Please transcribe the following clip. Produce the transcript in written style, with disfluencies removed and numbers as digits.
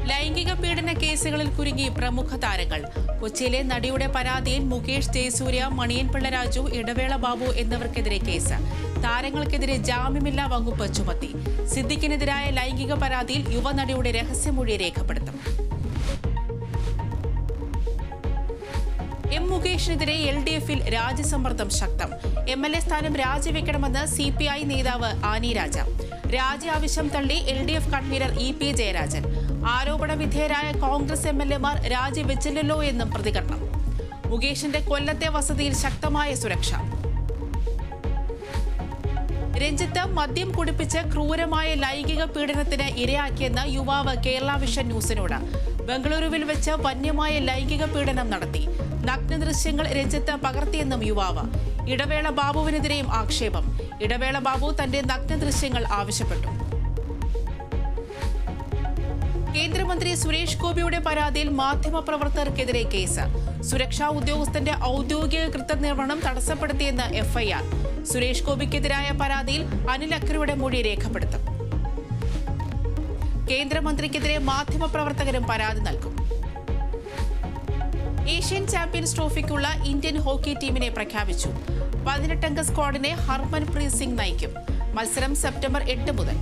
ലൈംഗിക പീഡന കേസുകളിൽ കുരുങ്ങി പ്രമുഖ താരങ്ങൾ. കൊച്ചിയിലെ നടിയുടെ പരാതിയിൽ മുകേഷ്, ജയസൂര്യ, മണിയൻ പിള്ള രാജു, ഇടവേള ബാബു എന്നിവർക്കെതിരെ കേസ്. താരങ്ങൾക്കെതിരെ ജാമ്യമില്ലാ വകുപ്പ് ചുമത്തി. സിദ്ദിഖിനെതിരായ ലൈംഗിക പരാതിയിൽ യുവനടിയുടെ രഹസ്യമൊഴി രേഖപ്പെടുത്തും. എം മുകേഷിനെതിരെ LDF-ൽ രാജ്യസമ്മർദ്ദം ശക്തം. MLA സ്ഥാനം രാജിവെക്കണമെന്ന് CPI നേതാവ് ആനി രാജ. രാജി ആവശ്യം തള്ളി LDF കൺവീനർ EP ജയരാജൻ. ആരോപണ വിധേയരായ കോൺഗ്രസ് MLA-മാർ രാജിവെച്ചില്ലല്ലോ എന്നും പ്രതികരണം. മുകേഷിന്റെ കൊല്ലത്തെ വസതിയിൽ ശക്തമായ സുരക്ഷ. രഞ്ജിത്ത് മദ്യം കുടിപ്പിച്ച് ക്രൂരമായ ലൈംഗിക പീഡനത്തിന് ഇരയാക്കിയെന്ന് യുവാവ് കേരള വിഷൻ ന്യൂസിനോട്. ബംഗളൂരുവിൽ വെച്ച് വന്യമായ ലൈംഗിക പീഡനം നടത്തി. നഗ്ന ദൃശ്യങ്ങൾ രഞ്ജിത്ത് പകർത്തിയെന്നും യുവാവ്. ഇടവേള ബാബുവിനെതിരെയും ആക്ഷേപം. ഇടവേള ബാബു തന്റെ നഗ്ന ദൃശ്യങ്ങൾ ആവശ്യപ്പെട്ടു. കേന്ദ്രമന്ത്രി സുരേഷ് ഗോപിയുടെ പരാതിയിൽ മാധ്യമപ്രവർത്തകർക്കെതിരെ കേസ്. സുരക്ഷാ ഉദ്യോഗസ്ഥന്റെ ഔദ്യോഗിക കൃത്യനിർവഹണം തടസ്സപ്പെടുത്തിയെന്ന് FIR. സുരേഷ് ഗോപിക്കെതിരായ പരാതിയിൽ അനിൽ അക്കരയുടെ മൊഴി രേഖപ്പെടുത്തും. കേന്ദ്രമന്ത്രിക്കെതിരെ മാധ്യമപ്രവർത്തകരും പരാതി നൽകും. ഏഷ്യൻ ചാമ്പ്യൻസ് ട്രോഫിക്കുള്ള ഇന്ത്യൻ ഹോക്കി ടീമിനെ പ്രഖ്യാപിച്ചു. 18-അംഗ സ്ക്വാഡിനെ ഹർമൻപ്രീത് സിംഗ് നയിക്കും. മത്സരം സെപ്റ്റംബർ 8 മുതൽ.